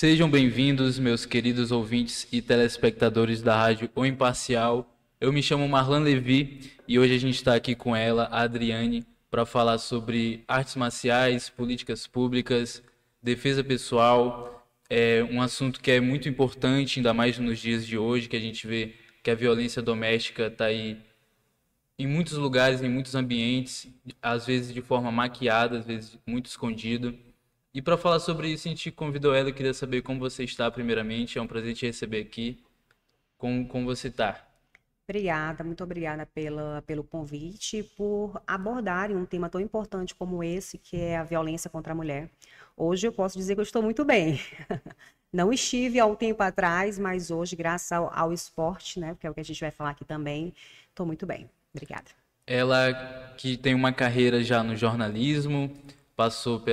Sejam bem-vindos, meus queridos ouvintes e telespectadores da Rádio O Imparcial. Eu me chamo Marlan Levi e hoje a gente está aqui com ela, a Adriane, para falar sobre artes marciais, políticas públicas, defesa pessoal. É um assunto que é muito importante, ainda mais nos dias de hoje, que a gente vê que a violência doméstica está aí em muitos lugares, em muitos ambientes, às vezes de forma maquiada, às vezes muito escondido. E para falar sobre isso, a gente convidou ela. Eu queria saber como você está, primeiramente. É um prazer te receber aqui. Como você está? Obrigada, muito obrigada pelo convite e por abordarem um tema tão importante como esse, que é a violência contra a mulher. Hoje eu posso dizer que eu estou muito bem. Não estive há um tempo atrás, mas hoje, graças ao esporte, né, que é o que a gente vai falar aqui também, estou muito bem. Obrigada. Ela que tem uma carreira já no jornalismo, passou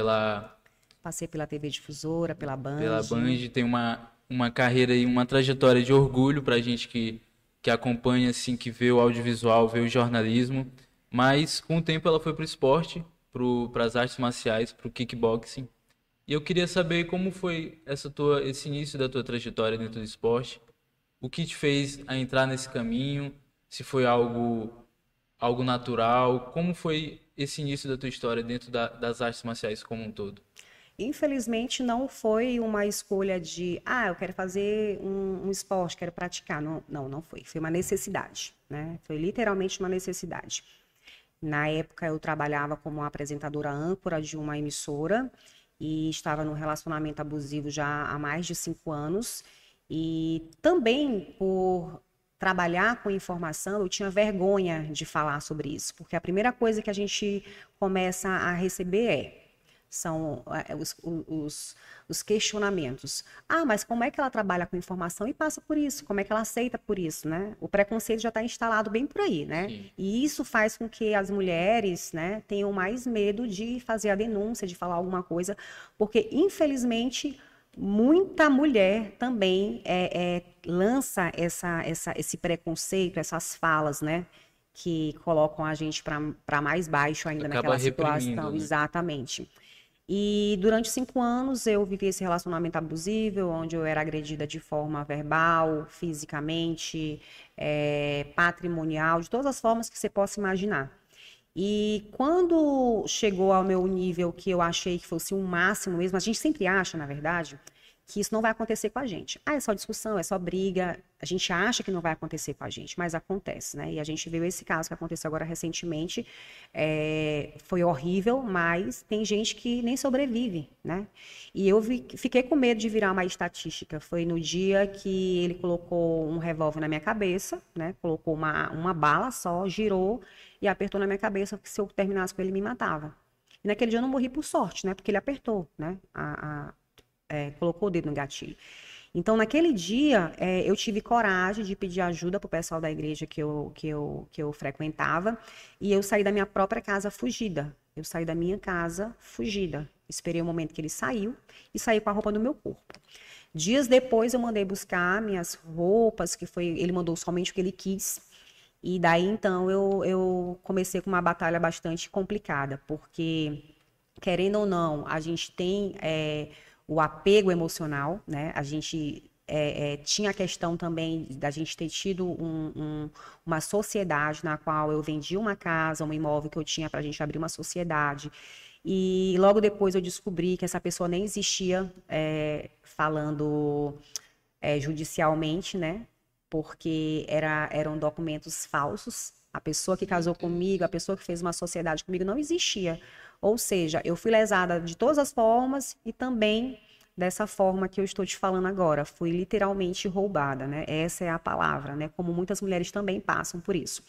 Passei pela TV Difusora, pela pela Band. Band, tem uma carreira e uma trajetória de orgulho para a gente que acompanha, assim, que vê o audiovisual, vê o jornalismo. Mas com o tempo ela foi para o esporte, para as artes marciais, para o kickboxing. E eu queria saber como foi esse início da tua trajetória dentro do esporte. O que te fez a entrar nesse caminho? Se foi algo natural? Como foi esse início da tua história dentro das artes marciais como um todo? Infelizmente, não foi uma escolha de, eu quero fazer um esporte, quero praticar. Não, não, não foi. Foi uma necessidade, né? Foi literalmente uma necessidade. Na época, eu trabalhava como apresentadora âncora de uma emissora e estava num relacionamento abusivo já há mais de 5 anos. E também por trabalhar com informação, eu tinha vergonha de falar sobre isso, porque a primeira coisa que a gente começa a receber são os questionamentos. Mas como é que ela trabalha com informação e passa por isso? Como é que ela aceita por isso, né? O preconceito já está instalado bem por aí, né? Sim. E isso faz com que as mulheres, né, tenham mais medo de fazer a denúncia, de falar alguma coisa, porque, infelizmente, muita mulher também lança esse preconceito, essas falas, né? Que colocam a gente para mais baixo ainda Acaba naquela reprimindo, situação, né? exatamente. E durante 5 anos eu vivi esse relacionamento abusivo, onde eu era agredida de forma verbal, fisicamente, patrimonial, de todas as formas que você possa imaginar. E quando chegou ao meu nível que eu achei que fosse um máximo mesmo, a gente sempre acha, na verdade, que isso não vai acontecer com a gente. É só discussão, é só briga. A gente acha que não vai acontecer com a gente, mas acontece, né? E a gente viu esse caso que aconteceu agora recentemente. Foi horrível, mas tem gente que nem sobrevive, né? E eu fiquei com medo de virar uma estatística. Foi no dia que ele colocou um revólver na minha cabeça, né? Colocou uma bala só, girou e apertou na minha cabeça, porque se eu terminasse com ele, me matava. E naquele dia eu não morri por sorte, né? Porque ele apertou, né? Colocou o dedo no gatilho. Então, naquele dia, eu tive coragem de pedir ajuda para o pessoal da igreja que eu frequentava, e eu saí da minha própria casa fugida. Eu saí da minha casa fugida. Esperei o momento que ele saiu e saí com a roupa do meu corpo. Dias depois, eu mandei buscar minhas roupas, ele mandou somente o que ele quis. E daí, então, eu comecei com uma batalha bastante complicada, porque, querendo ou não, a gente tem o apego emocional, né? A gente tinha a questão também da gente ter tido uma sociedade na qual eu vendi uma casa, um imóvel que eu tinha para a gente abrir uma sociedade. E logo depois eu descobri que essa pessoa nem existia, falando judicialmente, né? Porque eram documentos falsos. A pessoa que Meu casou comigo, a Deus. pessoa que fez uma sociedade comigo não existia. Ou seja, eu fui lesada de todas as formas e também dessa forma que eu estou te falando agora. Fui literalmente roubada, né? Essa é a palavra, né? Como muitas mulheres também passam por isso.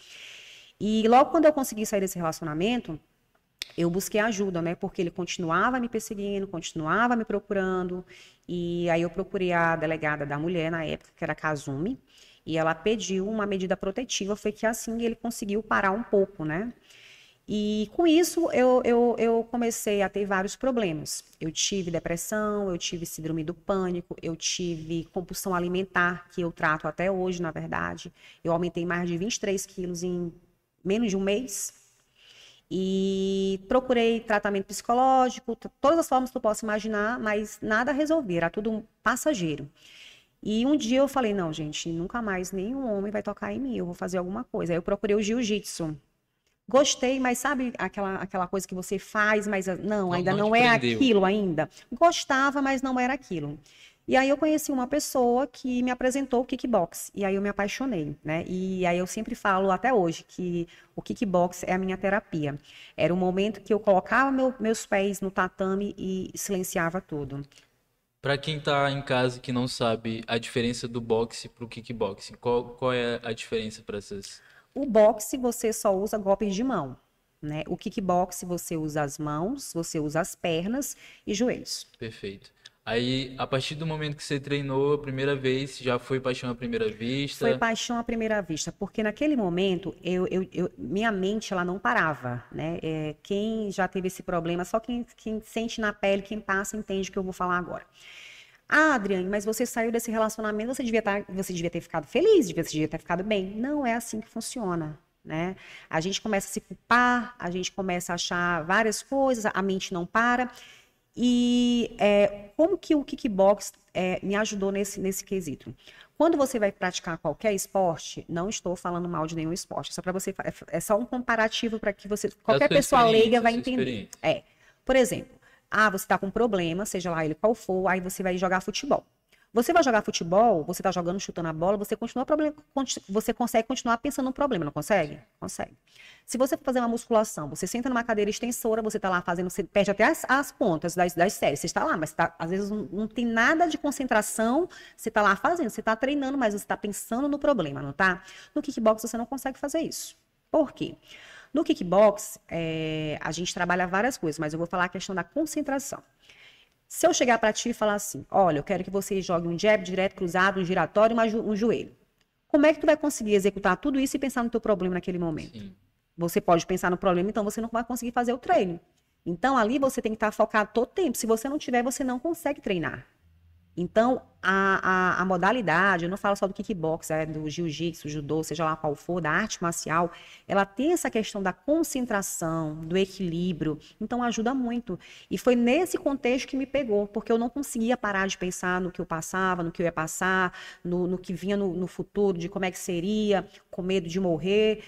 E logo quando eu consegui sair desse relacionamento, eu busquei ajuda, né? Porque ele continuava me perseguindo, continuava me procurando. E aí eu procurei a delegada da mulher na época, que era a Kazumi, e ela pediu uma medida protetiva. Foi que assim ele conseguiu parar um pouco, né? E com isso eu comecei a ter vários problemas. Eu tive depressão, eu tive síndrome do pânico, eu tive compulsão alimentar, que eu trato até hoje, na verdade. Eu aumentei mais de 23 quilos em menos de um mês. E procurei tratamento psicológico, todas as formas que eu posso imaginar, mas nada resolvia, era tudo passageiro. E um dia eu falei, não, gente, nunca mais nenhum homem vai tocar em mim, eu vou fazer alguma coisa. Aí eu procurei o jiu-jitsu. Gostei, mas sabe aquela coisa que você faz, mas não, ainda Não te não é prendeu. aquilo ainda. Gostava, mas não era aquilo. E aí eu conheci uma pessoa que me apresentou o kickbox, e aí eu me apaixonei, né? E aí eu sempre falo até hoje que o kickbox é a minha terapia. Era o momento que eu colocava meus pés no tatame e silenciava tudo. Pra quem tá em casa que não sabe a diferença do boxe pro kickboxing, qual é a diferença para essas? O boxe você só usa golpes de mão, né? O kickbox você usa as mãos, você usa as pernas e joelhos. Perfeito. Aí, a partir do momento que você treinou a primeira vez, já foi paixão à primeira Foi vista? paixão à primeira vista, porque naquele momento minha mente ela não parava, né? Quem já teve esse problema, só quem sente na pele, quem passa, entende o que eu vou falar agora. Ah, Adriane, mas você saiu desse relacionamento, você devia ter ficado feliz, você devia ter ficado bem. Não é assim que funciona, né? A gente começa a se culpar, a gente começa a achar várias coisas, a mente não para. E como que o kickbox me ajudou nesse quesito? Quando você vai praticar qualquer esporte, não estou falando mal de nenhum esporte, só para você, é só um comparativo para que você, É a qualquer sua pessoa leiga experiência, a vai sua entender. experiência. Por exemplo, você está com um problema, seja lá ele qual for, aí você vai jogar futebol. Você vai jogar futebol, você está jogando, chutando a bola, você consegue continuar pensando no problema, não consegue? Consegue. Se você for fazer uma musculação, você senta numa cadeira extensora, você está lá fazendo, você perde até as pontas das séries, você está lá, mas às vezes não tem nada de concentração, você está lá fazendo, você está treinando, mas você está pensando no problema, não tá? No kickbox você não consegue fazer isso. Por quê? No kickbox, a gente trabalha várias coisas, mas eu vou falar a questão da concentração. Se eu chegar para ti e falar assim, olha, eu quero que você jogue um jab direto, cruzado, um giratório e um joelho. Como é que tu vai conseguir executar tudo isso e pensar no teu problema naquele momento? Sim. Você pode pensar no problema, então você não vai conseguir fazer o treino. Então ali você tem que estar focado todo o tempo. Se você não tiver, você não consegue treinar. Então, a modalidade, eu não falo só do kickbox, do jiu-jitsu, judô, seja lá qual for, da arte marcial, ela tem essa questão da concentração, do equilíbrio, então ajuda muito. E foi nesse contexto que me pegou, porque eu não conseguia parar de pensar no que eu passava, no que eu ia passar, no que vinha no futuro, de como é que seria, com medo de morrer.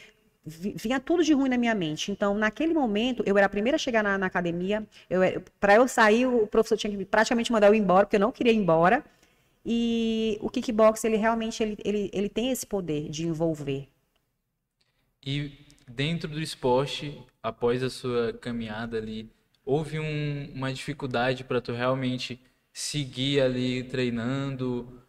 Vinha tudo de ruim na minha mente. Então, naquele momento, eu era a primeira a chegar na academia. Para eu sair, o professor tinha que praticamente mandar eu ir embora, porque eu não queria ir embora. E o kickbox, ele realmente ele tem esse poder de envolver. E dentro do esporte, após a sua caminhada ali, houve uma dificuldade para tu realmente seguir ali treinando,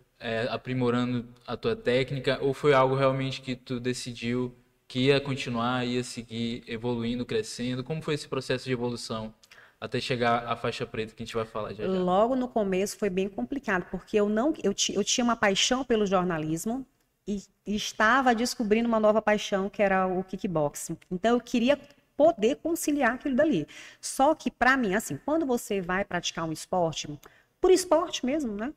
aprimorando a tua técnica, ou foi algo realmente que tu decidiu que ia continuar, ia seguir evoluindo, crescendo? Como foi esse processo de evolução até chegar à faixa preta que a gente vai falar já já? Logo no começo foi bem complicado, porque eu tinha uma paixão pelo jornalismo e estava descobrindo uma nova paixão, que era o kickboxing. Então eu queria poder conciliar aquilo dali. Só que para mim, assim, quando você vai praticar um esporte, por esporte mesmo, né?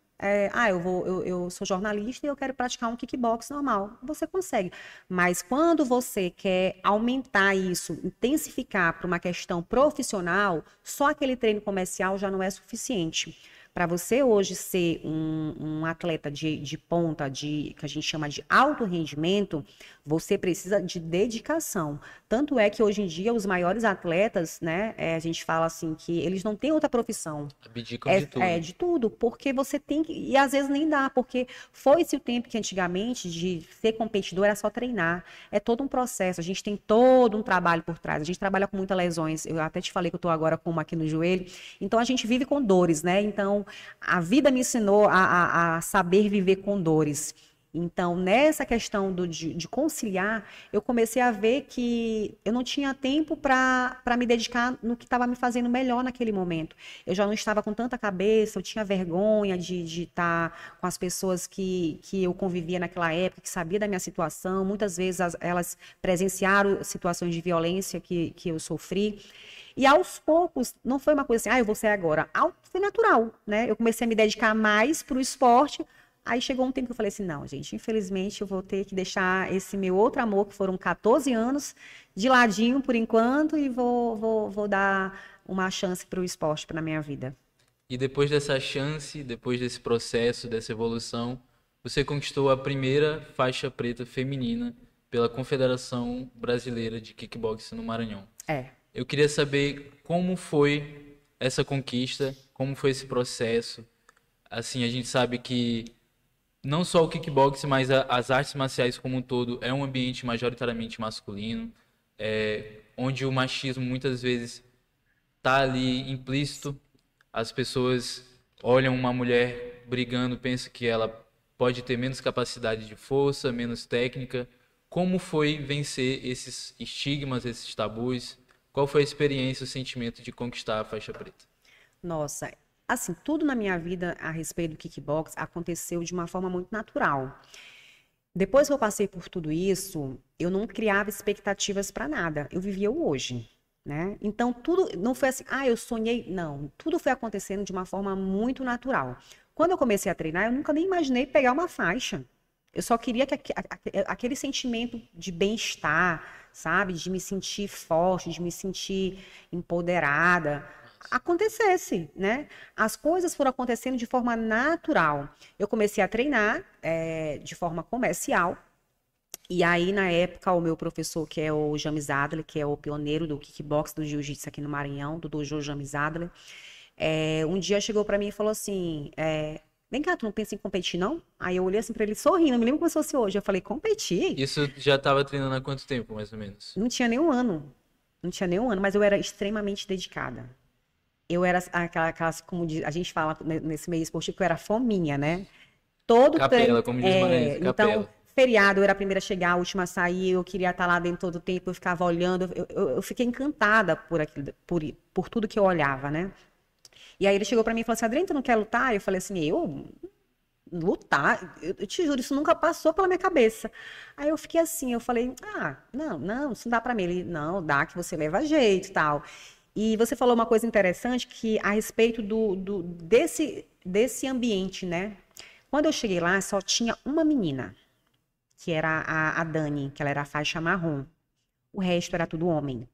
Eu sou jornalista e eu quero praticar um kickbox normal. Você consegue. Mas quando você quer aumentar isso, intensificar para uma questão profissional, só aquele treino comercial já não é suficiente. Para você hoje ser um atleta de ponta, que a gente chama de alto rendimento, você precisa de dedicação. Tanto é que hoje em dia os maiores atletas, né, a gente fala assim que eles não têm outra profissão. Abdicam de tudo. De tudo, porque você tem que, e às vezes nem dá, porque foi-se o tempo que antigamente de ser competidor era só treinar. É todo um processo, a gente tem todo um trabalho por trás, a gente trabalha com muitas lesões, eu até te falei que eu tô agora com uma aqui no joelho, então a gente vive com dores, né? Então, a vida me ensinou a saber viver com dores. Então, nessa questão de conciliar, eu comecei a ver que eu não tinha tempo para me dedicar no que estava me fazendo melhor naquele momento. Eu já não estava com tanta cabeça, eu tinha vergonha de estar com as pessoas que eu convivia naquela época, que sabia da minha situação. Muitas vezes elas presenciaram situações de violência que eu sofri. E aos poucos, não foi uma coisa assim, eu vou sair agora. Foi natural, né? Eu comecei a me dedicar mais para o esporte. Aí chegou um tempo que eu falei assim, não, gente, infelizmente eu vou ter que deixar esse meu outro amor, que foram 14 anos, de ladinho por enquanto, e vou dar uma chance para o esporte na minha vida. E depois dessa chance, depois desse processo, dessa evolução, você conquistou a primeira faixa preta feminina pela Confederação Brasileira de Kickboxing no Maranhão. É. Eu queria saber como foi essa conquista, como foi esse processo. Assim, a gente sabe que não só o kickboxing, mas as artes marciais como um todo é um ambiente majoritariamente masculino, onde o machismo muitas vezes está ali implícito. As pessoas olham uma mulher brigando, pensam que ela pode ter menos capacidade de força, menos técnica. Como foi vencer esses estigmas, esses tabus? Qual foi a experiência, o sentimento de conquistar a faixa preta? Nossa, assim, tudo na minha vida a respeito do kickbox aconteceu de uma forma muito natural. Depois que eu passei por tudo isso, eu não criava expectativas para nada. Eu vivia o hoje, né? Então tudo não foi assim, eu sonhei, não. Tudo foi acontecendo de uma forma muito natural. Quando eu comecei a treinar, eu nunca nem imaginei pegar uma faixa. Eu só queria que aquele sentimento de bem-estar, sabe? De me sentir forte, de me sentir empoderada, acontecesse, né? As coisas foram acontecendo de forma natural. Eu comecei a treinar de forma comercial. E aí, na época, o meu professor, que é o James Adler, que é o pioneiro do kickbox, do jiu-jitsu aqui no Maranhão, do dojo James Adler, um dia chegou para mim e falou assim, vem cá, tu não pensa em competir, não? Aí eu olhei assim pra ele sorrindo, me lembro como se fosse hoje. Eu falei, competir? Isso já estava treinando há quanto tempo, mais ou menos? Não tinha nem um ano. Não tinha nem um ano, mas eu era extremamente dedicada. Eu era aquelas, como a gente fala nesse meio esportivo, que eu era fominha, né? Todo Capela, como diz Maranhense, então, capela. feriado, eu era a primeira a chegar, a última a sair, eu queria estar lá dentro todo o tempo, eu ficava olhando, eu fiquei encantada por aquilo, por tudo que eu olhava, né? E aí ele chegou pra mim e falou assim, Adriane, tu não quer lutar? Eu falei assim, eu lutar? Eu te juro, isso nunca passou pela minha cabeça. Aí eu fiquei assim, eu falei, não, isso não dá pra mim. Ele, não, dá que você leva jeito e tal. E você falou uma coisa interessante que a respeito desse ambiente, né? Quando eu cheguei lá, só tinha uma menina, que era a Dani, que ela era a faixa marrom. O resto era tudo homem.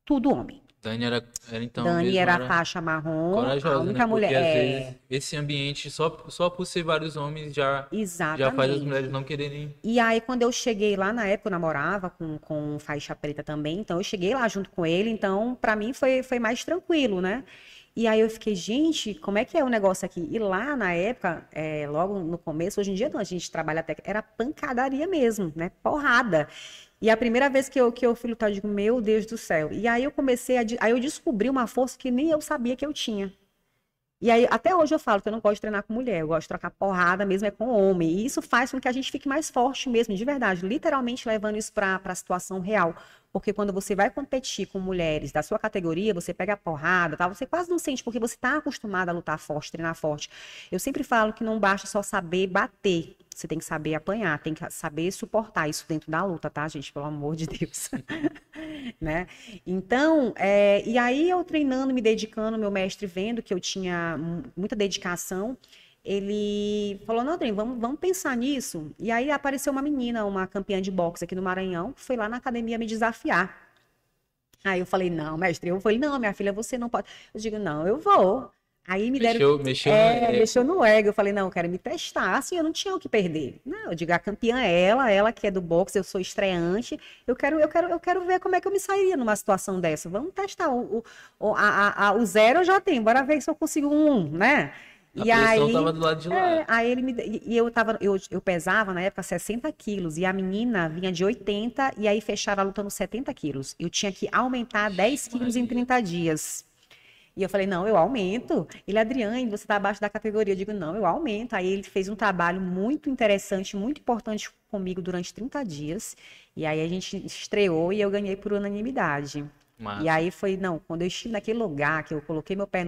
Tudo homem. Dani era então Dani mesmo era a faixa marrom, a corajosa, né? única mulher. Porque às vezes esse ambiente, só por ser vários homens, já faz as mulheres Exatamente. não quererem. E aí, quando eu cheguei lá, na época eu namorava com faixa preta também, então eu cheguei lá junto com ele, então pra mim foi mais tranquilo, né? E aí eu fiquei, gente, como é que é o negócio aqui? E lá na época, logo no começo, hoje em dia não, a gente trabalha até, era pancadaria mesmo, né? Porrada. E a primeira vez que eu fui lutar, eu digo, meu Deus do céu. E aí eu comecei aí eu descobri uma força que nem eu sabia que eu tinha. E aí, até hoje eu falo que eu não gosto de treinar com mulher, eu gosto de trocar porrada mesmo é com homem. E isso faz com que a gente fique mais forte mesmo, de verdade, literalmente levando isso para a situação real. Porque quando você vai competir com mulheres da sua categoria, você pega a porrada, tá? Você quase não sente, porque você está acostumado a lutar forte, treinar forte. Eu sempre falo que não basta só saber bater, você tem que saber apanhar, tem que saber suportar isso dentro da luta, tá, gente? Pelo amor de Deus. Né? Então, e aí eu treinando, me dedicando, meu mestre vendo que eu tinha muita dedicação, ele falou, não, Adriane, vamos pensar nisso. E aí apareceu uma menina, uma campeã de boxe aqui no Maranhão, que foi lá na academia me desafiar. Aí eu falei, não, mestre, eu falei, não, minha filha, você não pode. Eu digo, não, eu vou. Aí me deram. Mexeu no ego. Eu falei, não, eu quero me testar. Assim, eu não tinha o que perder. Não, eu digo, a campeã é ela que é do boxe, eu sou estreante. Eu quero ver como é que eu me sairia numa situação dessa. Vamos testar. O zero eu já tenho, bora ver se eu consigo um, né? A E pressão aí, tava do lado de lá. aí ele eu pesava na época 60 quilos e a menina vinha de 80 e aí fecharam a luta nos 70 quilos. Eu tinha que aumentar 10 quilos em 30 dias. E eu falei, não, eu aumento. Ele, Adriane, você está abaixo da categoria. Eu digo, não, eu aumento. Aí ele fez um trabalho muito interessante, muito importante comigo durante 30 dias. E aí a gente estreou e eu ganhei por unanimidade. Massa. E aí foi, não, quando eu estive naquele lugar, que eu coloquei meu pé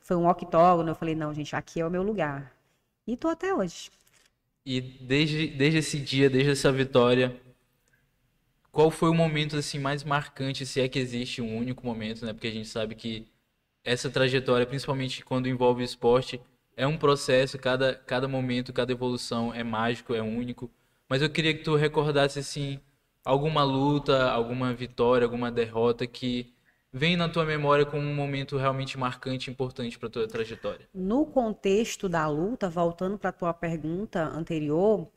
foi um octógono, eu falei, não, gente, aqui é o meu lugar. E tô até hoje. E desde esse dia, desde essa vitória, qual foi o momento assim mais marcante, se é que existe um único momento, né? Porque a gente sabe que essa trajetória, principalmente quando envolve esporte, é um processo, cada momento, cada evolução é mágico, é único. Mas eu queria que tu recordasse, assim, alguma luta, alguma vitória, alguma derrota que vem na tua memória como um momento realmente marcante e importante para tua trajetória. No contexto da luta, voltando para a tua pergunta anterior,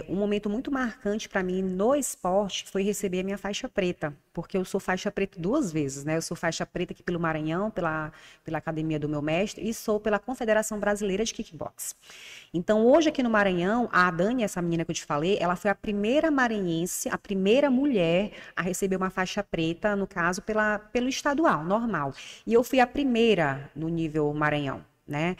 um momento muito marcante para mim no esporte foi receber a minha faixa preta, porque eu sou faixa preta duas vezes, né? Eu sou faixa preta aqui pelo Maranhão, pela academia do meu mestre, e sou pela Confederação Brasileira de Kickbox. Então, hoje aqui no Maranhão, a Dani, essa menina que eu te falei, ela foi a primeira maranhense, a primeira mulher a receber uma faixa preta, no caso, pelo estadual, normal. E eu fui a primeira no nível Maranhão, né?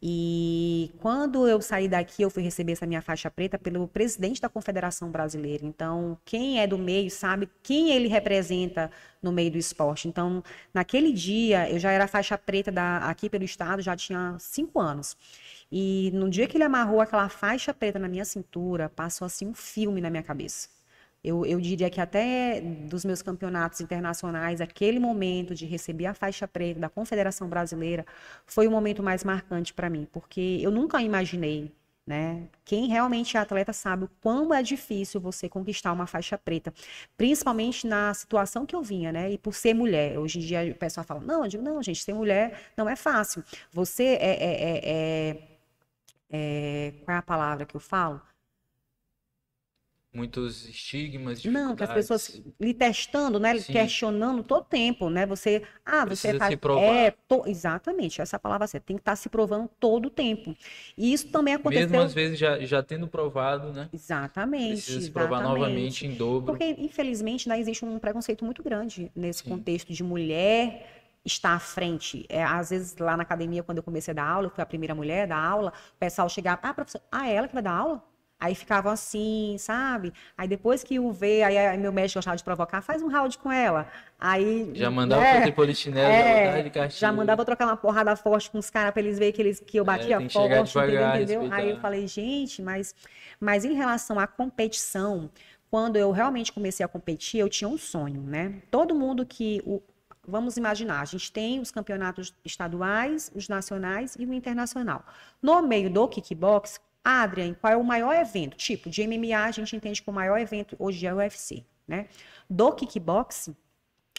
E quando eu saí daqui, eu fui receber essa minha faixa preta pelo presidente da Confederação Brasileira. Então, quem é do meio sabe quem ele representa no meio do esporte. Então, naquele dia, eu já era faixa preta aqui pelo estado, já tinha 5 anos. E no dia que ele amarrou aquela faixa preta na minha cintura, passou assim um filme na minha cabeça. Eu diria que até dos meus campeonatos internacionais, aquele momento de receber a faixa preta da Confederação Brasileira foi o momento mais marcante para mim, porque eu nunca imaginei, né? Quem realmente é atleta sabe o quão é difícil você conquistar uma faixa preta, principalmente na situação que eu vinha, né? E por ser mulher. Hoje em dia o pessoal fala, não, eu digo, não, gente, ser mulher não é fácil. Você qual é a palavra que eu falo? Muitos estigmas, Não, que as pessoas dificuldades. lhe testando, né, lhe Sim, questionando todo tempo, né? Você precisa faz, se provar. exatamente, essa palavra certa, tem que estar se provando todo o tempo. E isso também Mesmo às aconteceu, vezes já tendo provado, né? exatamente, Precisa se provar novamente exatamente. em dobro. Porque infelizmente, né, existe um preconceito muito grande nesse contexto de mulher estar à frente. Às vezes lá na academia, quando eu comecei a dar aula, eu fui a primeira mulher da aula, o pessoal chegava, professor, é ela que vai dar aula? Aí ficavam assim, sabe? Aí depois que o vê, aí meu médico gostava de provocar, faz um round com ela. Aí, Já mandava fazer né? polichinelo, já botava de Já castigo. mandava eu trocar uma porrada forte com os caras para eles verem que eu batia Tem que chegar forte, entendeu? devagar, Entendeu? Aí eu respeitar. falei, gente, mas em relação à competição, quando eu realmente comecei a competir, eu tinha um sonho, né? Todo mundo Vamos imaginar, a gente tem os campeonatos estaduais, os nacionais e o internacional. No meio do kickbox, Adrian, qual é o maior evento? Tipo, de MMA a gente entende que o maior evento hoje é o UFC, né? Do kickbox,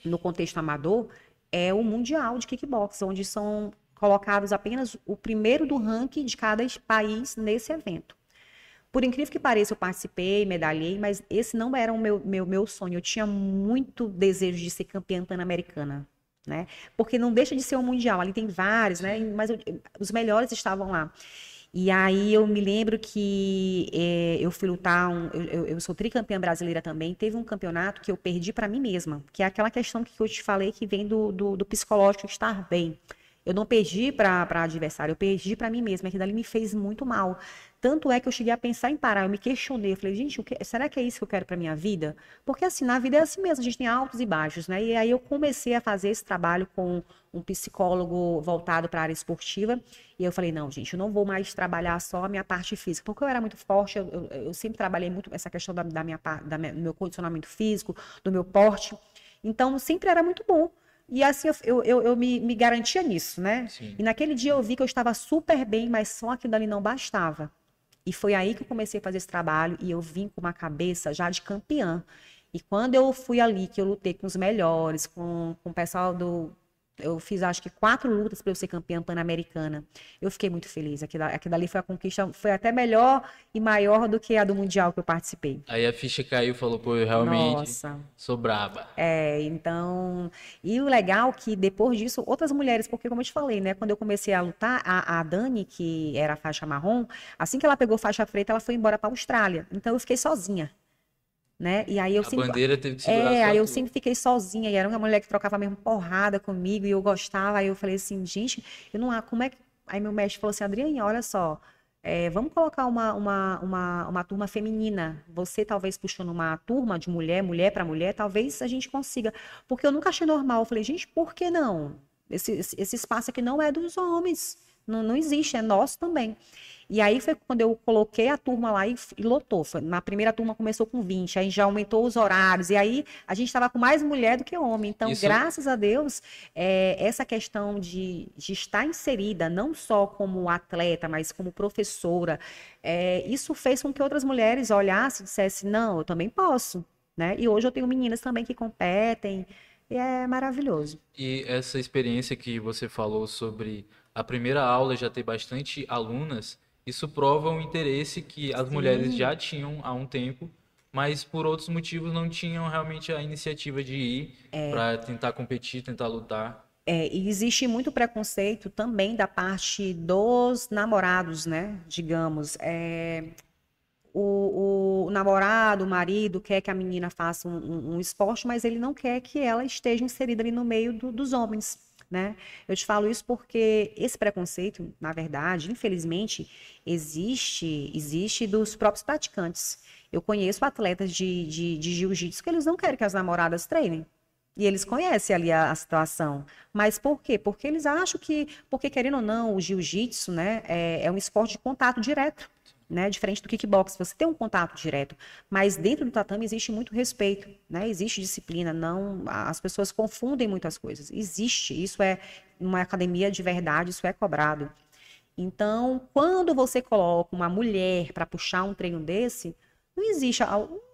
no contexto amador, é o mundial de kickbox, onde são colocados apenas o primeiro do ranking de cada país nesse evento. Por incrível que pareça, eu participei, medalhei, mas esse não era o meu sonho. Eu tinha muito desejo de ser campeã pan-americana, né? Porque não deixa de ser um mundial, ali tem vários, né? Sim. Mas os melhores estavam lá. E aí eu me lembro que eu fui lutar, eu sou tricampeã brasileira também, teve um campeonato que eu perdi para mim mesma, que é aquela questão que eu te falei que vem do psicológico estar bem. Eu não perdi para adversário, eu perdi para mim mesma, que dali me fez muito mal. Tanto é que eu cheguei a pensar em parar, eu me questionei, eu falei, gente, será que é isso que eu quero para minha vida? Porque assim, na vida é assim mesmo, a gente tem altos e baixos, né? E aí eu comecei a fazer esse trabalho com um psicólogo voltado para a área esportiva, e eu falei, não, gente, eu não vou mais trabalhar só a minha parte física, porque eu era muito forte, eu sempre trabalhei muito essa questão do meu condicionamento físico, do meu porte, então sempre era muito bom. E assim eu me garantia nisso, né? Sim. E naquele dia eu vi que eu estava super bem, mas só aquilo ali não bastava. E foi aí que eu comecei a fazer esse trabalho e eu vim com uma cabeça já de campeã. E quando eu fui ali, que eu lutei com os melhores, com o pessoal Eu fiz acho que 4 lutas para eu ser campeã pan-americana. Eu fiquei muito feliz. Aquilo ali foi a conquista, foi até melhor e maior do que a do Mundial que eu participei. Aí a ficha caiu e falou, pô, eu realmente Nossa. sou braba. Então, e o legal que depois disso, outras mulheres, porque como eu te falei, né, quando eu comecei a lutar, a Dani, que era faixa marrom, assim que ela pegou faixa preta, ela foi embora para a Austrália. Então eu fiquei sozinha, né? E aí eu A sempre, bandeira teve que segurar só aí eu tu. sempre fiquei sozinha, e era uma mulher que trocava mesmo porrada comigo, e eu gostava, aí eu falei assim, gente, eu não, como é que... Aí meu mestre falou assim, Adriane, olha só, vamos colocar uma turma feminina. Você talvez puxando uma turma de mulher para mulher, talvez a gente consiga. Porque eu nunca achei normal. Eu falei, gente, por que não? Esse espaço aqui não é dos homens. Não existe, é nosso também. E aí foi quando eu coloquei a turma lá e lotou. Na primeira turma começou com 20, aí já aumentou os horários, e aí a gente estava com mais mulher do que homem. Então, graças a Deus, essa questão de estar inserida, não só como atleta, mas como professora, isso fez com que outras mulheres olhassem e dissessem, não, eu também posso, né? E hoje eu tenho meninas também que competem, e é maravilhoso. E essa experiência que você falou sobre a primeira aula já ter bastante alunas, isso prova um interesse que as mulheres Sim. já tinham há um tempo, mas por outros motivos não tinham realmente a iniciativa de ir para tentar competir, tentar lutar. E existe muito preconceito também da parte dos namorados, né? Digamos, o namorado, o marido quer que a menina faça um esporte, mas ele não quer que ela esteja inserida ali no meio dos homens, né? Eu te falo isso porque esse preconceito, na verdade, infelizmente, existe dos próprios praticantes. Eu conheço atletas de jiu-jitsu que eles não querem que as namoradas treinem. E eles conhecem ali a situação. Mas por quê? Porque eles acham porque querendo ou não, o jiu-jitsu, né, é um esporte de contato direto, né, diferente do kickbox, você tem um contato direto, mas dentro do tatame existe muito respeito, né, existe disciplina, não, as pessoas confundem muitas coisas, existe, isso é uma academia de verdade, isso é cobrado. Então, quando você coloca uma mulher para puxar um treino desse, não existe.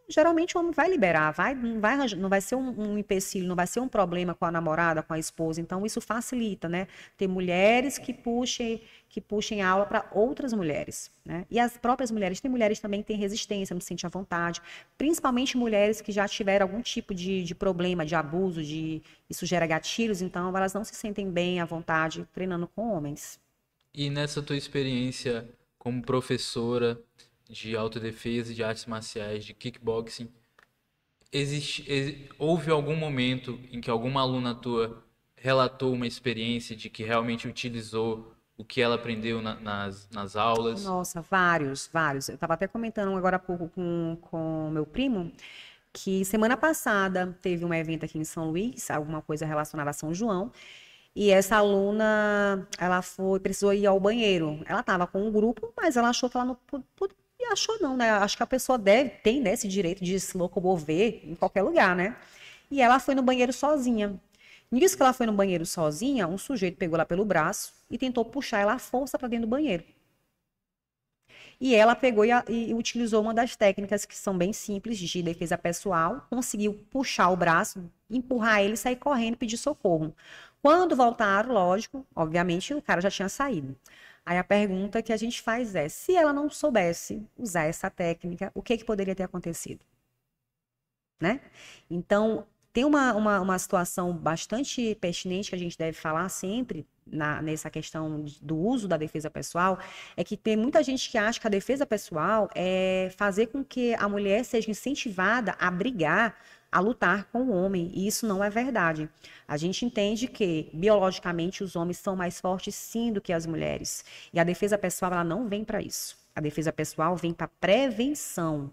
Geralmente o homem vai liberar, não vai ser um empecilho, não vai ser um problema com a namorada, com a esposa. Então, isso facilita, né? Ter mulheres que puxem aula para outras mulheres, né? E as próprias mulheres, tem mulheres também que têm resistência, não se sentem à vontade, principalmente mulheres que já tiveram algum tipo de problema, de abuso, isso gera gatilhos, então elas não se sentem bem à vontade treinando com homens. E nessa tua experiência como professora de autodefesa, de artes marciais, de kickboxing, houve algum momento em que alguma aluna tua relatou uma experiência de que realmente utilizou o que ela aprendeu nas aulas? Nossa, vários, vários. Eu estava até comentando agora há pouco com meu primo, que semana passada teve um evento aqui em São Luís, alguma coisa relacionada a São João, e essa aluna, ela precisou ir ao banheiro. Ela estava com um grupo, mas ela achou que ela não e achou não, né? Acho que a pessoa tem, né, esse direito de se locomover em qualquer lugar, né? E ela foi no banheiro sozinha. Nisso que ela foi no banheiro sozinha, um sujeito pegou ela pelo braço e tentou puxar ela à força para dentro do banheiro. E ela pegou e utilizou uma das técnicas que são bem simples de defesa pessoal, conseguiu puxar o braço, empurrar ele, sair correndo e pedir socorro. Quando voltaram, lógico, obviamente o cara já tinha saído. Aí a pergunta que a gente faz é, se ela não soubesse usar essa técnica, o que poderia ter acontecido? Né? Então, tem uma situação bastante pertinente que a gente deve falar sempre nessa questão do uso da defesa pessoal, é que tem muita gente que acha que a defesa pessoal é fazer com que a mulher seja incentivada a brigar, a lutar com o homem, e isso não é verdade. A gente entende que, biologicamente, os homens são mais fortes, sim, do que as mulheres. E a defesa pessoal, ela não vem para isso. A defesa pessoal vem para prevenção,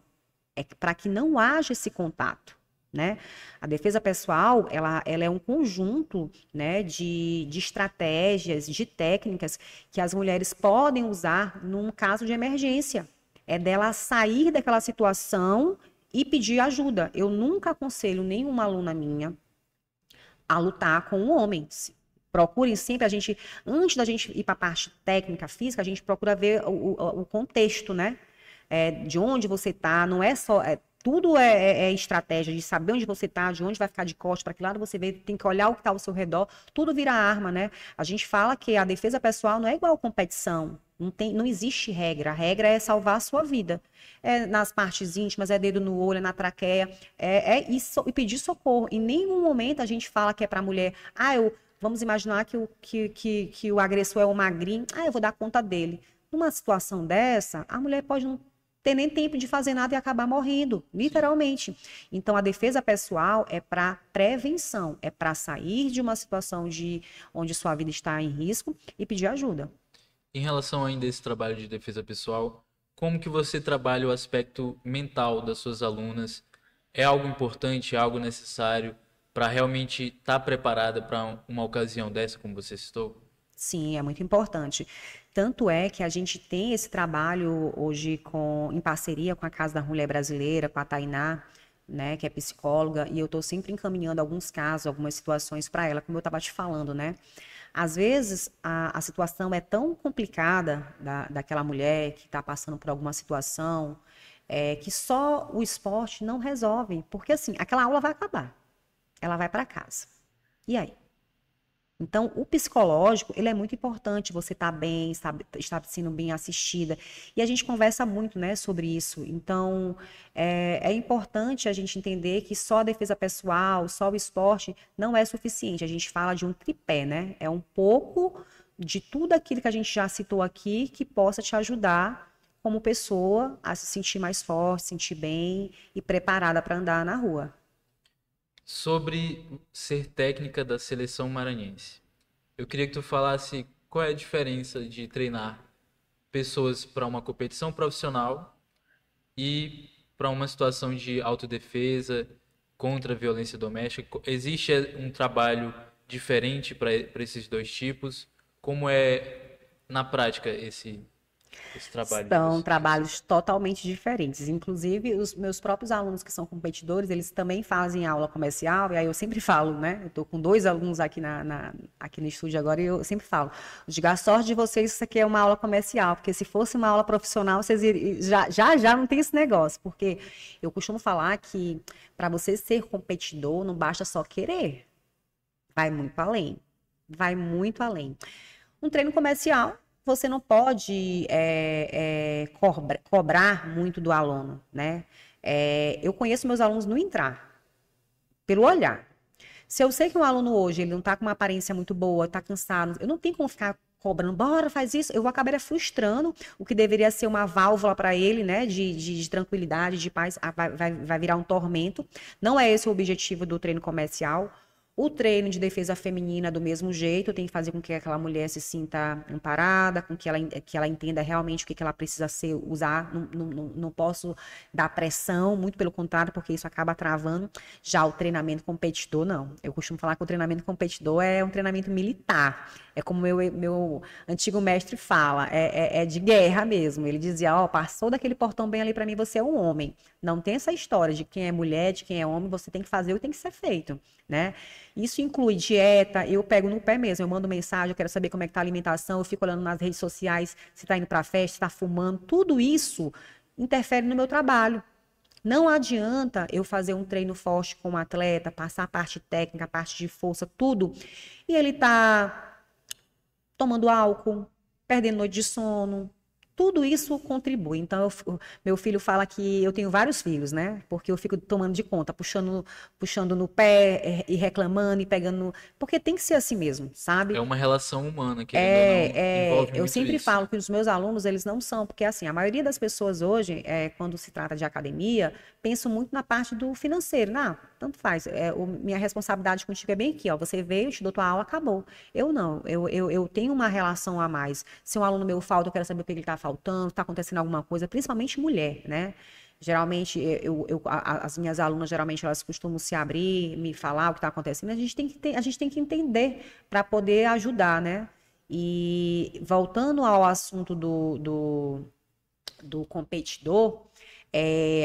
para que não haja esse contato. Né? A defesa pessoal, ela é um conjunto, né, de estratégias, de técnicas que as mulheres podem usar num caso de emergência. É dela sair daquela situação e pedir ajuda. Eu nunca aconselho nenhuma aluna minha a lutar com homens. Procurem sempre, antes da gente ir para a parte técnica, física, a gente procura ver o contexto, né? De onde você está, não é só... tudo é estratégia de saber onde você está, de onde vai ficar de costas, para que lado você vê, tem que olhar o que está ao seu redor, tudo vira arma, né? A gente fala que a defesa pessoal não é igual a competição, não existe regra, a regra é salvar a sua vida. É nas partes íntimas, é dedo no olho, é na traqueia, isso, e pedir socorro. Em nenhum momento a gente fala que é para a mulher, vamos imaginar que o agressor é o magrinho, eu vou dar conta dele. Numa situação dessa, a mulher pode não ter nem tempo de fazer nada e acabar morrendo, literalmente. Então, a defesa pessoal é para prevenção, é para sair de uma situação onde sua vida está em risco e pedir ajuda. Em relação ainda a esse trabalho de defesa pessoal, como que você trabalha o aspecto mental das suas alunas? É algo importante, é algo necessário para realmente estar preparada para uma ocasião dessa, como você citou? Sim, é muito importante. Tanto é que a gente tem esse trabalho hoje em parceria com a Casa da Mulher Brasileira, com a Tainá, né, que é psicóloga, e eu estou sempre encaminhando alguns casos, algumas situações para ela, como eu estava te falando, né? Às vezes a situação é tão complicada daquela mulher que está passando por alguma situação, que só o esporte não resolve, porque assim, aquela aula vai acabar, ela vai para casa. E aí? Então, o psicológico, ele é muito importante, você estar bem, estar sendo bem assistida. E a gente conversa muito, né, sobre isso. Então, é importante a gente entender que só a defesa pessoal, só o esporte não é suficiente. A gente fala de um tripé, né? É um pouco de tudo aquilo que a gente já citou aqui que possa te ajudar como pessoa a se sentir mais forte, se sentir bem e preparada para andar na rua. Sobre ser técnica da seleção maranhense. Eu queria que tu falasse qual é a diferença de treinar pessoas para uma competição profissional e para uma situação de autodefesa, contra a violência doméstica. Existe um trabalho diferente para esses dois tipos? Como é na prática esse trabalho de São você? trabalhos totalmente diferentes. Inclusive, os meus próprios alunos que são competidores, eles também fazem aula comercial, e aí eu sempre falo, né? Eu estou com 2 alunos aqui, aqui no estúdio agora, e eu sempre falo, diga a sorte de vocês, isso aqui é uma aula comercial, porque se fosse uma aula profissional, vocês já não tem esse negócio, porque eu costumo falar que para você ser competidor, não basta só querer, vai muito além. Vai muito além. Um treino comercial, você não pode cobrar muito do aluno, né? Eu conheço meus alunos no entrar, pelo olhar. Se eu sei que um aluno hoje ele não está com uma aparência muito boa, está cansado, eu não tenho como ficar cobrando, bora, faz isso. Eu vou acabar frustrando o que deveria ser uma válvula para ele, né? De tranquilidade, de paz, vai virar um tormento. Não é esse o objetivo do treino comercial. O treino de defesa feminina, do mesmo jeito, tem que fazer com que aquela mulher se sinta amparada, com que ela entenda realmente o que ela precisa usar. Não posso dar pressão, muito pelo contrário, porque isso acaba travando. Já o treinamento competidor, não. Eu costumo falar que o treinamento competidor é um treinamento militar. É como meu antigo mestre fala, é de guerra mesmo. Ele dizia, ó, passou daquele portão bem ali para mim, você é um homem. Não tem essa história de quem é mulher, de quem é homem, você tem que fazer o que tem que ser feito, né? Isso inclui dieta, eu pego no pé mesmo, eu mando mensagem, eu quero saber como é que tá a alimentação, eu fico olhando nas redes sociais se tá indo para festa, se tá fumando, tudo isso interfere no meu trabalho. Não adianta eu fazer um treino forte com o atleta, passar a parte técnica, a parte de força, tudo, e ele tá tomando álcool, perdendo noite de sono. Tudo isso contribui. Então, meu filho fala que eu tenho vários filhos, né? Porque eu fico tomando de conta, puxando no pé e reclamando e pegando. Porque tem que ser assim mesmo, sabe? É uma relação humana, querendo ou não, envolve Eu muito sempre isso. falo que os meus alunos, eles não são, porque assim, a maioria das pessoas hoje, quando se trata de academia, pensam muito na parte do financeiro. Não, tanto faz. Minha responsabilidade contigo é bem aqui, ó. Você veio, te dou tua aula, acabou. Eu não, eu tenho uma relação a mais. Se um aluno meu falta, eu quero saber o que ele está faltando, está acontecendo alguma coisa, principalmente mulher, né? Geralmente, as minhas alunas, geralmente, elas costumam se abrir, me falar o que está acontecendo. A gente tem que entender para poder ajudar, né? E voltando ao assunto do competidor,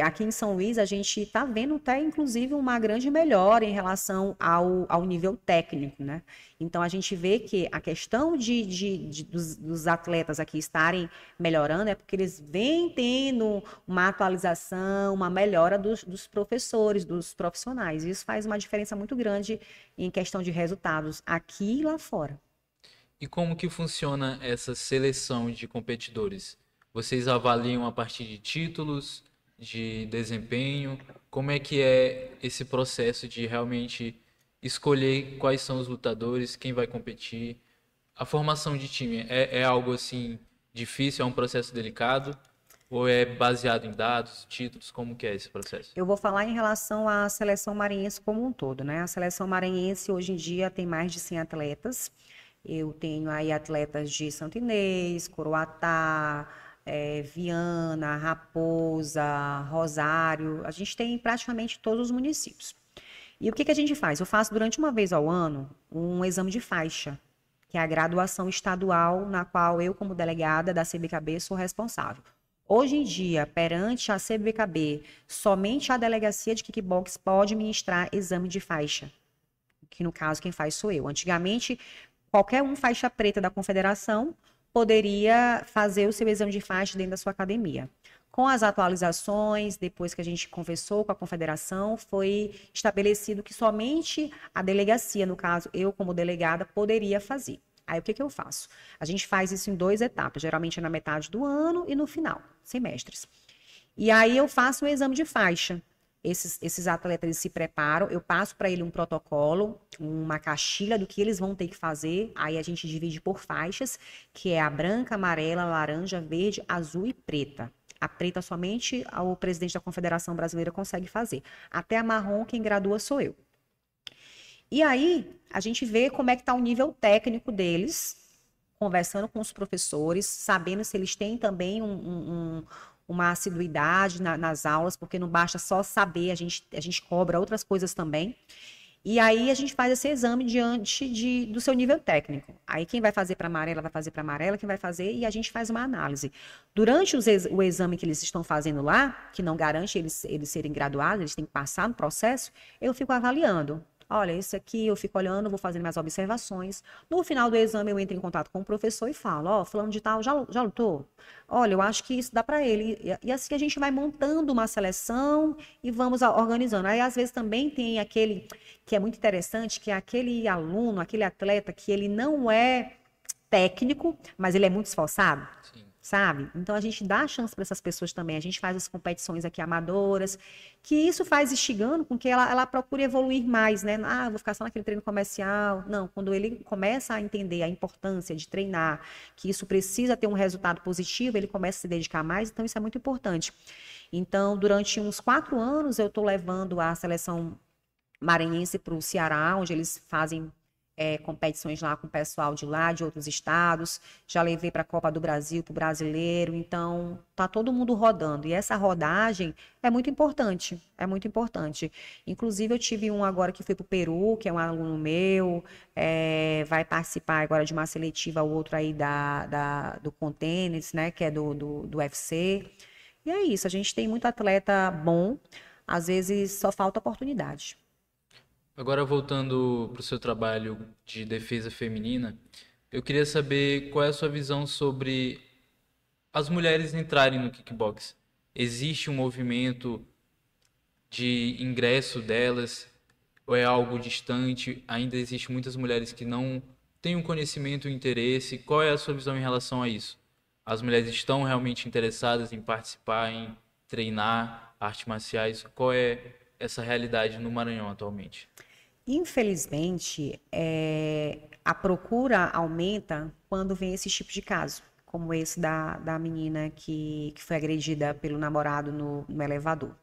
aqui em São Luís a gente está vendo até, inclusive, uma grande melhora em relação ao nível técnico, né? Então a gente vê que a questão dos atletas aqui estarem melhorando é porque eles vêm tendo uma atualização, uma melhora dos professores, dos profissionais. Isso faz uma diferença muito grande em questão de resultados aqui e lá fora. E como que funciona essa seleção de competidores? Vocês avaliam a partir de títulos, de desempenho? Como é que é esse processo de realmente escolher quais são os lutadores, quem vai competir? A formação de time é algo assim difícil, é um processo delicado? Ou é baseado em dados, títulos? Como que é esse processo? Eu vou falar em relação à seleção maranhense como um todo, né? A seleção maranhense hoje em dia tem mais de 100 atletas. Eu tenho aí atletas de Santo Inês, Coroatá, Viana, Raposa, Rosário. A gente tem praticamente todos os municípios. E o que que a gente faz? Eu faço durante uma vez ao ano um exame de faixa. que é a graduação estadual na qual eu, como delegada da CBKB, sou responsável. Hoje em dia, perante a CBKB, somente a delegacia de kickbox pode ministrar exame de faixa, que no caso quem faz sou eu. Antigamente, qualquer um faixa preta da confederação poderia fazer o seu exame de faixa dentro da sua academia. Com as atualizações, depois que a gente conversou com a confederação, foi estabelecido que somente a delegacia, no caso eu como delegada, poderia fazer. Aí o que eu faço? A gente faz isso em 2 etapas, geralmente é na metade do ano e no final, semestres. E aí eu faço o exame de faixa. Esses atletas eles se preparam, eu passo para ele um protocolo, uma caixilha do que eles vão ter que fazer. Aí a gente divide por faixas, que é a branca, amarela, laranja, verde, azul e preta. A preta somente o presidente da Confederação Brasileira consegue fazer. Até a marrom, quem gradua sou eu. E aí, a gente vê como é que está o nível técnico deles, conversando com os professores, sabendo se eles têm também uma assiduidade nas aulas, porque não basta só saber, a gente cobra outras coisas também. E aí a gente faz esse exame diante do seu nível técnico. Aí quem vai fazer para amarela, vai fazer para amarela, quem vai fazer, e a gente faz uma análise. Durante o exame que eles estão fazendo lá, que não garante eles serem graduados, eles têm que passar no processo, eu fico avaliando. Olha, esse aqui eu fico olhando, vou fazendo minhas observações. No final do exame, eu entro em contato com o professor e falo, ó, fulano de tal, já lutou? Olha, eu acho que isso dá para ele. E assim a gente vai montando uma seleção e vamos organizando. Aí, às vezes, também tem aquele que é muito interessante, que é aquele aluno, aquele atleta que ele não é técnico, mas ele é muito esforçado. Sim. Sabe? Então, a gente dá chance para essas pessoas também. A gente faz as competições aqui amadoras, que isso faz instigando com que ela procure evoluir mais, né? Ah, vou ficar só naquele treino comercial. Não, quando ele começa a entender a importância de treinar, que isso precisa ter um resultado positivo, ele começa a se dedicar mais, então isso é muito importante. Então, durante uns 4 anos, eu estou levando a seleção maranhense para o Ceará, onde eles fazem competições lá com o pessoal de lá, de outros estados. Já levei para a Copa do Brasil, para o Brasileiro. Então, tá todo mundo rodando. E essa rodagem é muito importante. É muito importante. Inclusive, eu tive um agora que foi para o Peru, que é um aluno meu. Vai participar agora de uma seletiva, o outro aí do Contêineres, né? Que é do UFC. E é isso. A gente tem muito atleta bom. Às vezes, só falta oportunidade. Agora, voltando para o seu trabalho de defesa feminina, eu queria saber qual é a sua visão sobre as mulheres entrarem no kickbox. Existe um movimento de ingresso delas ou é algo distante? Ainda existem muitas mulheres que não têm um conhecimento e interesse. Qual é a sua visão em relação a isso? As mulheres estão realmente interessadas em participar, em treinar artes marciais? Qual é essa realidade no Maranhão atualmente? Infelizmente, a procura aumenta quando vem esse tipo de caso, como esse da menina que foi agredida pelo namorado no elevador.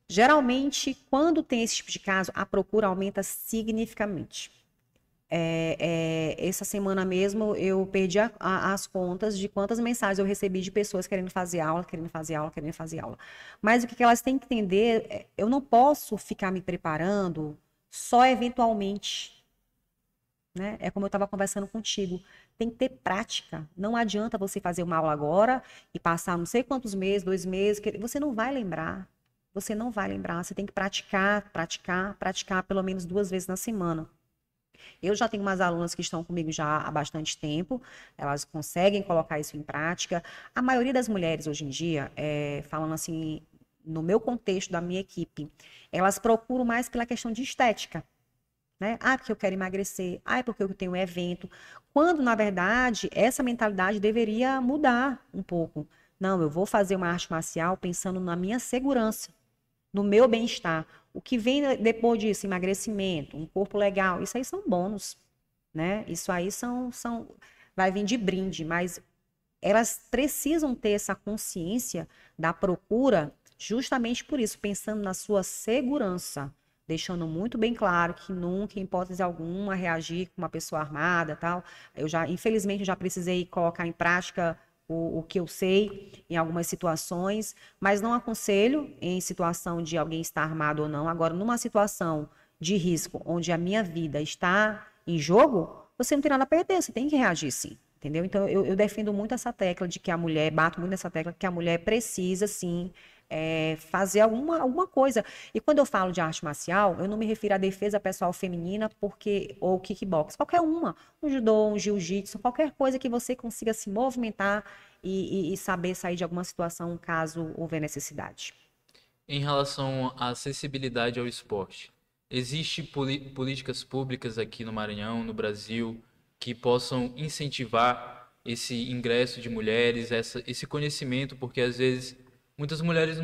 Geralmente, quando tem esse tipo de caso, a procura aumenta significativamente. Essa semana mesmo, eu perdi as contas de quantas mensagens eu recebi de pessoas querendo fazer aula, querendo fazer aula, querendo fazer aula. Mas o que elas têm que entender, eu não posso ficar me preparando só eventualmente, né? É como eu estava conversando contigo. Tem que ter prática. Não adianta você fazer uma aula agora e passar não sei quantos meses, 2 meses, você não vai lembrar. Você não vai lembrar. Você tem que praticar, praticar, praticar pelo menos 2 vezes na semana. Eu já tenho umas alunas que estão comigo já há bastante tempo, elas conseguem colocar isso em prática. A maioria das mulheres hoje em dia, falando assim, no meu contexto da minha equipe, elas procuram mais pela questão de estética, né? Ah, porque eu quero emagrecer, ah, porque eu tenho um evento. Quando, na verdade, essa mentalidade deveria mudar um pouco. Não, eu vou fazer uma arte marcial pensando na minha segurança, no meu bem-estar. O que vem depois disso, emagrecimento, um corpo legal, isso aí são bônus, né? Isso aí vai vir de brinde, mas elas precisam ter essa consciência da procura justamente por isso, pensando na sua segurança, deixando muito bem claro que nunca, em hipótese alguma, reagir com uma pessoa armada, tal. Infelizmente, já precisei colocar em prática o que eu sei em algumas situações, mas não aconselho em situação de alguém estar armado ou não. Agora, numa situação de risco, onde a minha vida está em jogo, você não tem nada a perder, você tem que reagir sim. Entendeu? Então, eu defendo muito essa tecla de que a mulher, bato muito nessa tecla que a mulher precisa, sim, fazer alguma coisa. E quando eu falo de arte marcial, eu não me refiro à defesa pessoal feminina ou kickbox, qualquer uma, um judô, um jiu-jitsu, qualquer coisa que você consiga se movimentar e saber sair de alguma situação caso houver necessidade. Em relação à acessibilidade ao esporte, existe políticas públicas aqui no Maranhão, no Brasil, que possam incentivar esse ingresso de mulheres, esse conhecimento, porque às vezes muitas mulheres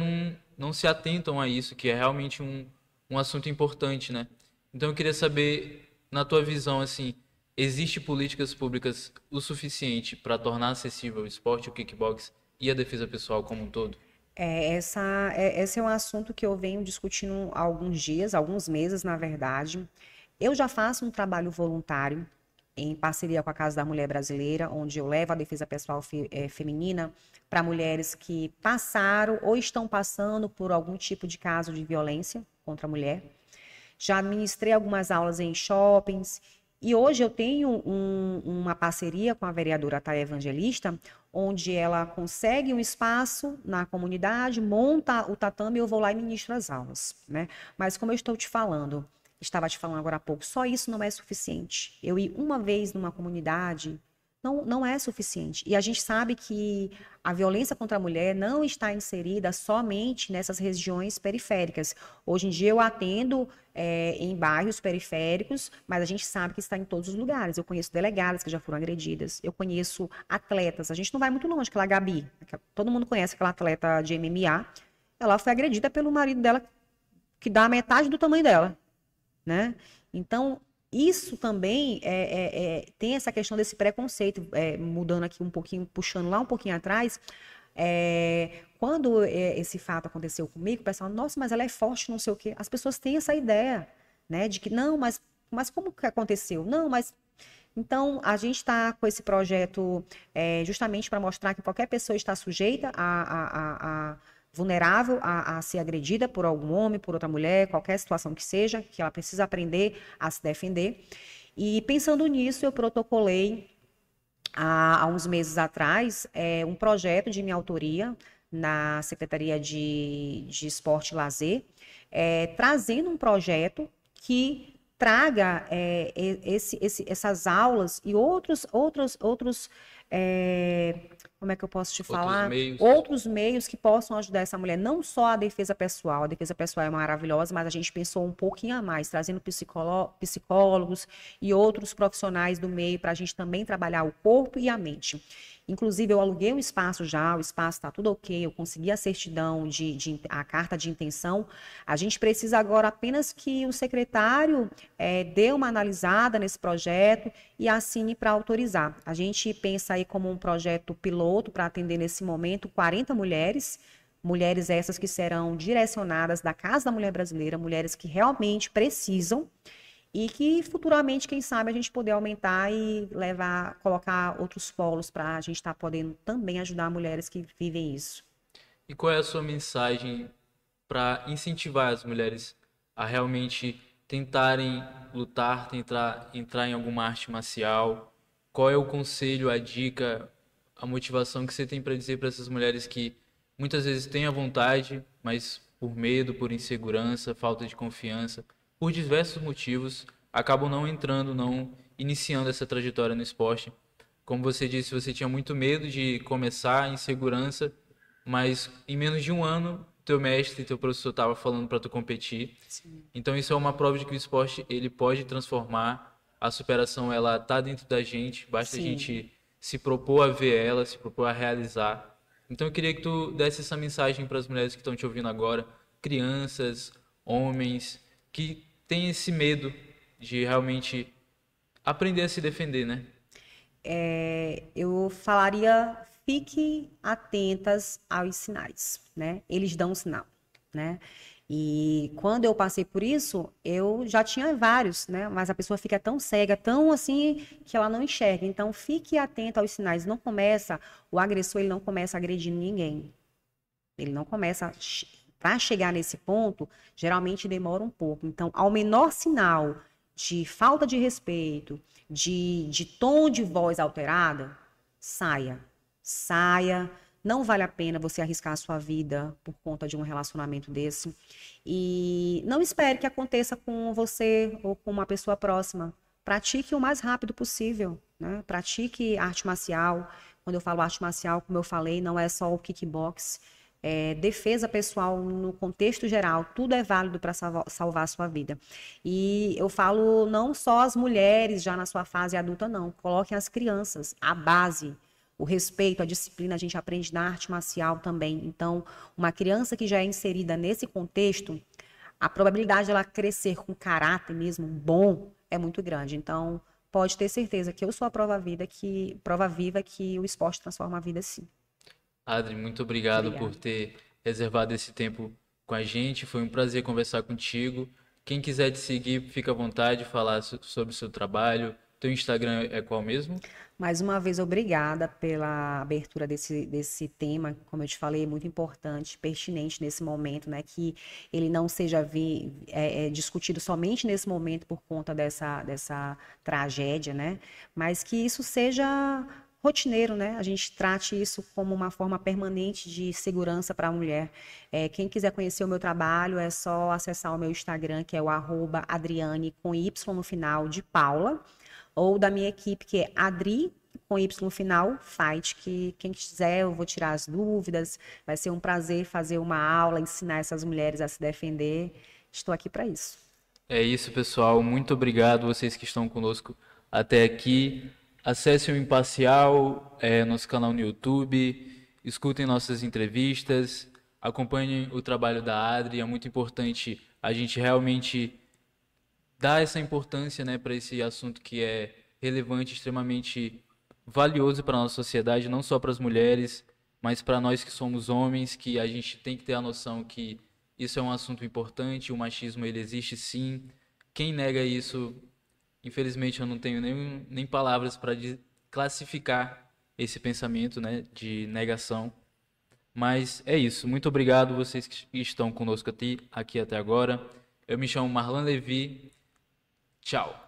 não se atentam a isso, que é realmente um assunto importante, né? Então eu queria saber, na tua visão, assim, existe políticas públicas o suficiente para tornar acessível o esporte, o kickbox e a defesa pessoal como um todo? Esse é um assunto que eu venho discutindo há alguns dias, alguns meses, na verdade. Eu já faço um trabalho voluntário em parceria com a Casa da Mulher Brasileira, onde eu levo a defesa pessoal feminina para mulheres que passaram ou estão passando por algum tipo de caso de violência contra a mulher. Já ministrei algumas aulas em shoppings e hoje eu tenho uma parceria com a vereadora Thay Evangelista, onde ela consegue um espaço na comunidade, monta o tatame e eu vou lá e ministro as aulas, né? Mas como eu estava te falando agora há pouco, só isso não é suficiente. Eu ir uma vez numa comunidade não é suficiente. E a gente sabe que a violência contra a mulher não está inserida somente nessas regiões periféricas. Hoje em dia eu atendo em bairros periféricos, mas a gente sabe que está em todos os lugares. Eu conheço delegadas que já foram agredidas, eu conheço atletas, a gente não vai muito longe, aquela Gabi, todo mundo conhece aquela atleta de MMA, ela foi agredida pelo marido dela, que dá a metade do tamanho dela, né? Então, isso também tem essa questão desse preconceito, mudando aqui um pouquinho, puxando lá um pouquinho atrás, quando esse fato aconteceu comigo, o pessoal, nossa, mas ela é forte, não sei o quê. As pessoas têm essa ideia, né, de que, não, mas como que aconteceu? Não, mas... Então, a gente está com esse projeto justamente para mostrar que qualquer pessoa está sujeita vulnerável a ser agredida por algum homem, por outra mulher, qualquer situação que seja, que ela precisa aprender a se defender. E pensando nisso, eu protocolei há uns meses atrás um projeto de minha autoria na Secretaria de Esporte e Lazer, trazendo um projeto que traga essas aulas e outros como é que eu posso te falar? Outros meios que possam ajudar essa mulher, não só a defesa pessoal é maravilhosa, mas a gente pensou um pouquinho a mais, trazendo psicólogos e outros profissionais do meio para a gente também trabalhar o corpo e a mente. Inclusive, eu aluguei um espaço já, o espaço está tudo ok, eu consegui a certidão, a carta de intenção. A gente precisa agora apenas que o secretário dê uma analisada nesse projeto e assine para autorizar. A gente pensa aí como um projeto piloto para atender nesse momento 40 mulheres essas que serão direcionadas da Casa da Mulher Brasileira, mulheres que realmente precisam, e que futuramente, quem sabe, a gente poder aumentar e colocar outros polos para a gente estar podendo também ajudar mulheres que vivem isso. E qual é a sua mensagem para incentivar as mulheres a realmente tentarem lutar, tentar entrar em alguma arte marcial? Qual é o conselho, a dica, a motivação que você tem para dizer para essas mulheres que muitas vezes têm a vontade, mas por medo, por insegurança, falta de confiança, por diversos motivos, acabam não entrando, não iniciando essa trajetória no esporte? Como você disse, você tinha muito medo de começar, insegurança, mas em menos de um ano, teu mestre, teu professor estava falando para tu competir. Sim. Então isso é uma prova de que o esporte ele pode transformar. A superação ela está dentro da gente, basta Sim. a gente se propor a ver ela, se propor a realizar. Então eu queria que tu desse essa mensagem para as mulheres que estão te ouvindo agora, crianças, homens, que têm esse medo de realmente aprender a se defender, né? Eu falaria, fiquem atentas aos sinais, né? Eles dão um sinal, né? E quando eu passei por isso, eu já tinha vários, né? Mas a pessoa fica tão cega, tão assim, que ela não enxerga. Então, fique atenta aos sinais. O agressor, ele não começa agredindo ninguém. Ele não começa... Para chegar nesse ponto, geralmente demora um pouco. Então, ao menor sinal de falta de respeito, de tom de voz alterada, saia. Saia. Não vale a pena você arriscar a sua vida por conta de um relacionamento desse. E não espere que aconteça com você ou com uma pessoa próxima. Pratique o mais rápido possível, né? Pratique arte marcial. Quando eu falo arte marcial, como eu falei, não é só o kickbox. Defesa pessoal no contexto geral, tudo é válido para salvar a sua vida. E eu falo não só as mulheres já na sua fase adulta, não. Coloquem as crianças, a base. O respeito, a disciplina, a gente aprende na arte marcial também. Então, uma criança que já é inserida nesse contexto, a probabilidade dela crescer com caráter mesmo bom é muito grande. Então, pode ter certeza que eu sou a prova viva que o esporte transforma a vida, sim. Adri, muito obrigado por Obrigada. ter reservado esse tempo com a gente. Foi um prazer conversar contigo. Quem quiser te seguir, fica à vontade de falar sobre o seu trabalho. Teu Instagram é qual mesmo? Mais uma vez, obrigada pela abertura desse tema, como eu te falei, muito importante, pertinente nesse momento, né? Que ele não seja discutido somente nesse momento por conta dessa tragédia, né? Mas que isso seja rotineiro, né? A gente trate isso como uma forma permanente de segurança para a mulher. Quem quiser conhecer o meu trabalho, é só acessar o meu Instagram, que é o @Adriane, com Y no final, de Paula, ou da minha equipe, que é Adri, com Y no final, Fight, que quem quiser eu vou tirar as dúvidas, vai ser um prazer fazer uma aula, ensinar essas mulheres a se defender. Estou aqui para isso. É isso, pessoal. Muito obrigado vocês que estão conosco até aqui. Acesse o Imparcial, nosso canal no YouTube, escutem nossas entrevistas, acompanhem o trabalho da Adri. É muito importante a gente realmente dar essa importância, né, para esse assunto que é relevante, extremamente valioso para a nossa sociedade, não só para as mulheres, mas para nós que somos homens, que a gente tem que ter a noção que isso é um assunto importante, o machismo ele existe sim. Quem nega isso, infelizmente eu não tenho nem palavras para classificar esse pensamento, né, de negação. Mas é isso. Muito obrigado vocês que estão conosco aqui até agora. Eu me chamo Marlan Levi. Tchau.